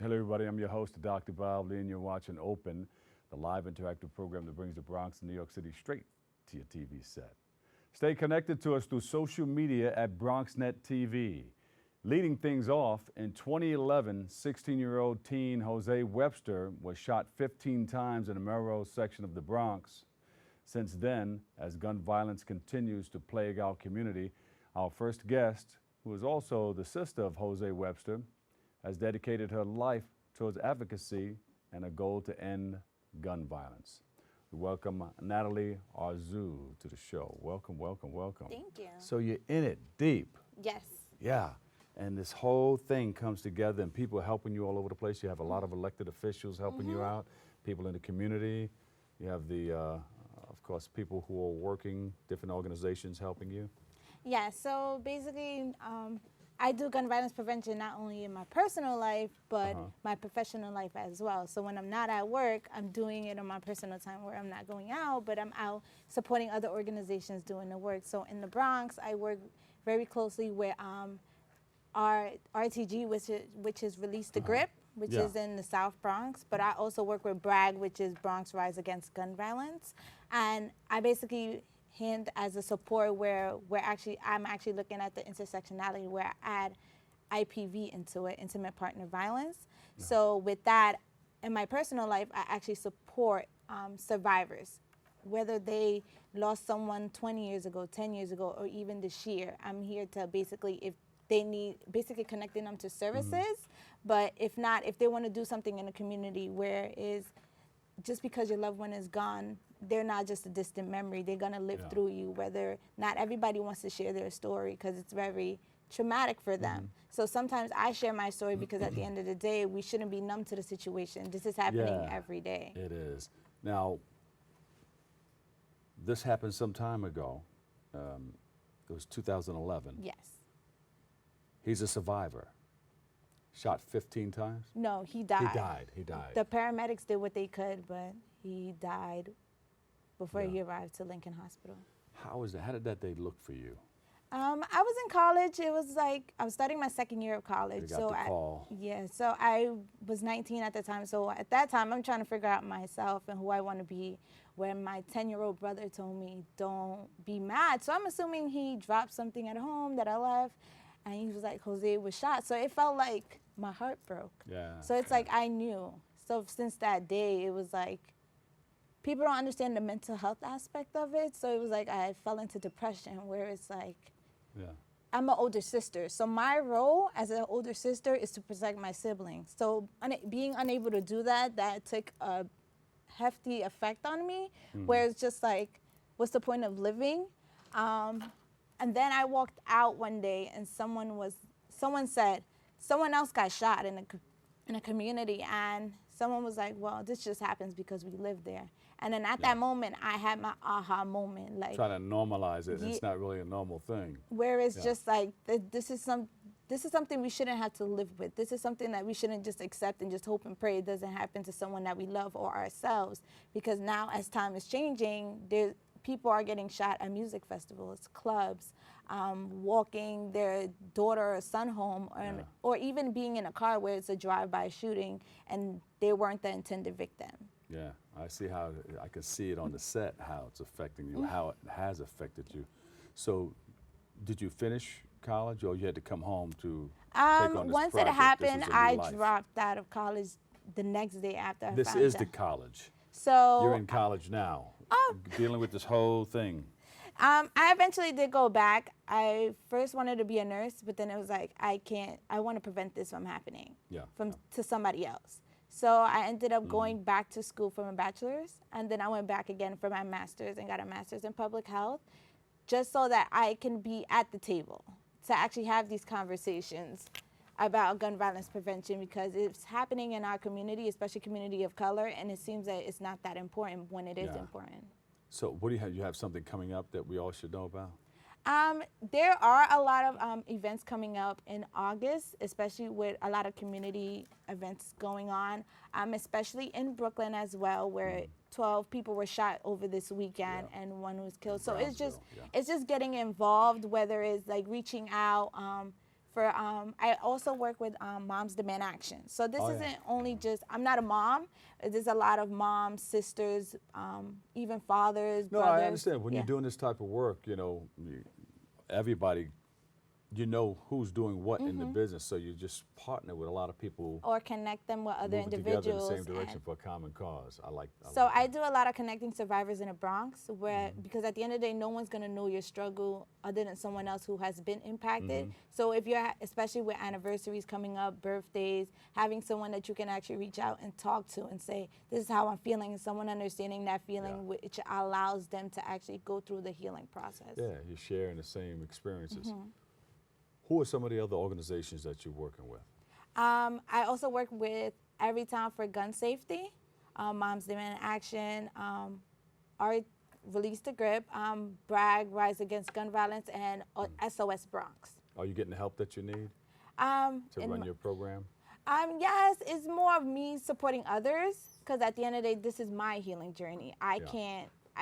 Hello, everybody. I'm your host, Dr. Bob Lee, and you're watching Open, the live interactive program that brings the Bronx and New York City straight to your TV set. Stay connected to us through social media at Bronxnet TV. Leading things off, in 2011, 16-year-old teen Jose Webster was shot 15 times in the Melrose section of the Bronx. Since then, as gun violence continues to plague our community, our first guest, who is also the sister of Jose Webster, has dedicated her life towards advocacy and a goal to end gun violence. We welcome Nathalie Arzu to the show. Welcome, welcome, welcome. Thank you. So you're in it deep. Yes. Yeah. And this whole thing comes together and people are helping you all over the place. You have a lot of elected officials helping you out, people in the community. You have the, of course, people who are working, different organizations helping you. Yeah, so basically, I do gun violence prevention not only in my personal life, but my professional life as well. So when I'm not at work, I'm doing it in my personal time where I'm not going out, but I'm out supporting other organizations doing the work. So in the Bronx, I work very closely with our RTG, which is Release the Grip, which is in the South Bronx. But I also work with BRAG, which is Bronx Rise Against Gun Violence. And I basically hand as a support where I'm actually looking at the intersectionality where I add IPV into it, intimate partner violence. So with that, in my personal life, I actually support survivors, whether they lost someone 20 years ago, 10 years ago, or even this year. I'm here to basically, if they need, basically connecting them to services, but if not, if they want to do something in the community where is just because your loved one is gone, they're not just a distant memory. They're going to live through you, whether not everybody wants to share their story because it's very traumatic for them. So sometimes I share my story because at the end of the day, we shouldn't be numb to the situation. This is happening every day. It is. Now, this happened some time ago. It was 2011. Yes. He's a survivor. Shot 15 times? No, he died. He died. The paramedics did what they could, but he died before he arrived to Lincoln Hospital. How was that? How did that day look for you? I was in college. It was like, I was starting my second year of college. You got the call. So I was 19 at the time. So at that time, I'm trying to figure out myself and who I want to be. When my 10-year-old brother told me, don't be mad. So I'm assuming he dropped something at home that I left. And he was like, Jose was shot. So it felt like my heart broke. Yeah. So it's like I knew. So since that day, it was like, people don't understand the mental health aspect of it. So it was like I fell into depression where it's like, I'm an older sister. So my role as an older sister is to protect my siblings. So being unable to do that, that took a hefty effect on me, where it's just like, what's the point of living? And then I walked out one day and someone said, someone else got shot in a community, and someone was like, well, this just happens because we live there. And then at that moment, I had my aha moment. Like, trying to normalize it, it's not really a normal thing. Where it's just like, this is something we shouldn't have to live with. This is something that we shouldn't just accept and just hope and pray it doesn't happen to someone that we love or ourselves. Because now as time is changing, people are getting shot at music festivals, clubs, walking their daughter or son home, or even being in a car where it's a drive-by shooting and they weren't the intended victim. Yeah, I can see it on the set, how it's affecting you, how it has affected you. So did you finish college or you had to come home to take on this Once project? it happened, I dropped out of college the next day after I found out. This is the college. So you're in college now, dealing with this whole thing. I eventually did go back. I first wanted to be a nurse, but then it was like, I want to prevent this from happening to somebody else. So I ended up going back to school for my bachelor's, and then I went back again for my master's and got a master's in public health, just so that I can be at the table to actually have these conversations about gun violence prevention, because it's happening in our community, especially community of color, and it seems that it's not that important when it is important. So what do you have? You have something coming up that we all should know about? There are a lot of events coming up in August, especially with a lot of community events going on, especially in Brooklyn as well, where 12 people were shot over this weekend and one was killed. So it's just getting involved, whether it's like reaching out, for, I also work with Moms Demand Action. So this isn't only just, I'm not a mom. There's a lot of moms, sisters, even fathers, No, brothers. I understand. When you're doing this type of work, you know, everybody, you know who's doing what in the business, so you just partner with a lot of people. Or connect them with other moving individuals. together in the same direction for a common cause. I like I do a lot of connecting survivors in the Bronx, where because at the end of the day, no one's gonna know your struggle other than someone else who has been impacted. So if you're, especially with anniversaries coming up, birthdays, having someone that you can actually reach out and talk to and say, this is how I'm feeling, and someone understanding that feeling, which allows them to actually go through the healing process. Yeah, you're sharing the same experiences. Who are some of the other organizations that you're working with? I also work with Every Town for Gun Safety, Moms Demand Action, Release the Grip, Bragg, Rise Against Gun Violence, and SOS Bronx. Are you getting the help that you need to run your program? Yes, it's more of me supporting others, because at the end of the day, this is my healing journey. I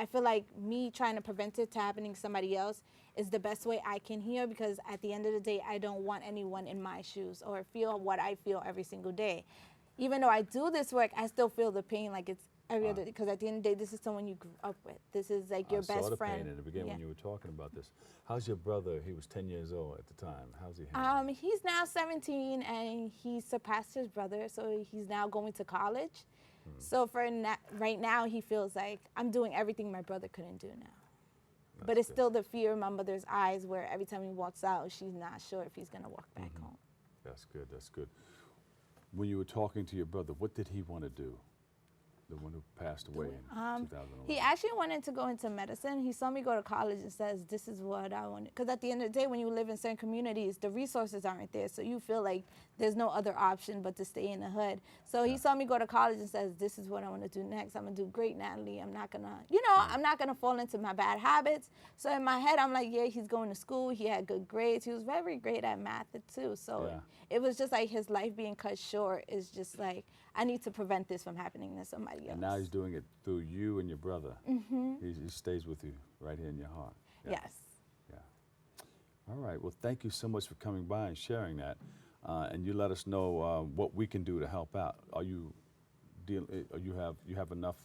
feel like me trying to prevent it to happening to somebody else is the best way I can heal, because at the end of the day, I don't want anyone in my shoes or feel what I feel every single day. Even though I do this work, I still feel the pain like it's every other day, because at the end of the day, this is someone you grew up with. This is like your best friend. I saw the pain in the beginning when you were talking about this. How's your brother? He was 10 years old at the time. How's he? He's now 17, and he surpassed his brother, so he's now going to college. So for right now, he feels like I'm doing everything my brother couldn't do now. But it's still the fear in my mother's eyes, where every time he walks out, she's not sure if he's going to walk back home. That's good, that's good. When you were talking to your brother, what did he want to do? The one who passed away in 2011. He actually wanted to go into medicine. He saw me go to college and says, this is what I want. Because at the end of the day, when you live in certain communities, the resources aren't there. So you feel like there's no other option but to stay in the hood. So he saw me go to college and says, this is what I want to do next. I'm going to do great, Natalie. I'm not going to, I'm not going to fall into my bad habits. So in my head, I'm like, yeah, he's going to school. He had good grades. He was very great at math too. So it was just like his life being cut short is just like, I need to prevent this from happening to somebody else. And now he's doing it through you and your brother. He stays with you right here in your heart. Yes. Yeah. All right. Well, thank you so much for coming by and sharing that. And you let us know what we can do to help out. Are you you have enough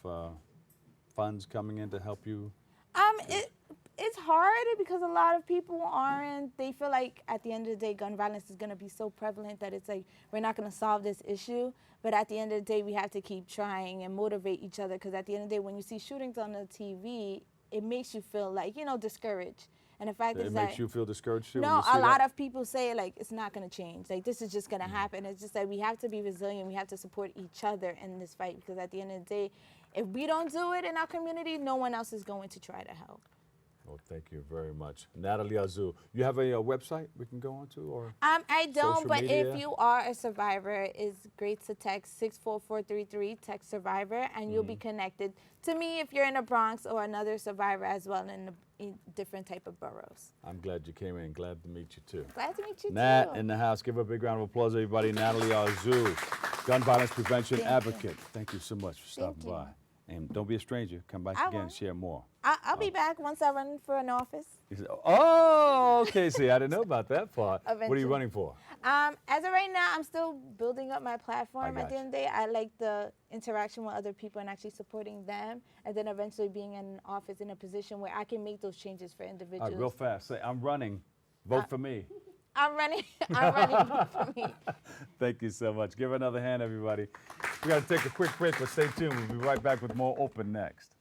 funds coming in to help you? It's hard because a lot of people aren't. They feel like at the end of the day, gun violence is going to be so prevalent that it's like we're not going to solve this issue. But at the end of the day, we have to keep trying and motivate each other, because at the end of the day, when you see shootings on the TV, it makes you feel like, discouraged. And the fact is that it makes you feel discouraged too? No, a lot of people say like it's not going to change. Like this is just going to happen. It's just that we have to be resilient. We have to support each other in this fight, because at the end of the day, if we don't do it in our community, no one else is going to try to help. Well, thank you very much. Nathalie Arzu, you have a website we can go on to? Or I don't, but media? if you are a survivor, it's great to text 64433, text survivor, and you'll be connected to me if you're in the Bronx, or another survivor as well in different type of boroughs. I'm glad you came in. Glad to meet you too. Glad to meet you Nat too. in the house. Give her a big round of applause, everybody. Nathalie Arzu, gun violence prevention advocate. Thank you so much for stopping by. And don't be a stranger. Come back again and share more. I'll be back once I run for an office. Oh, okay. See, I didn't know about that part. Eventually. What are you running for? As of right now, I'm still building up my platform. At the you. end of the day, I like the interaction with other people and actually supporting them, and then eventually being in an office in a position where I can make those changes for individuals. All right, real fast. Say, I'm running. Vote for me. I'm running. I'm running. Vote for me. Thank you so much. Give her another hand, everybody. We got to take a quick break, but stay tuned. We'll be right back with more Open next.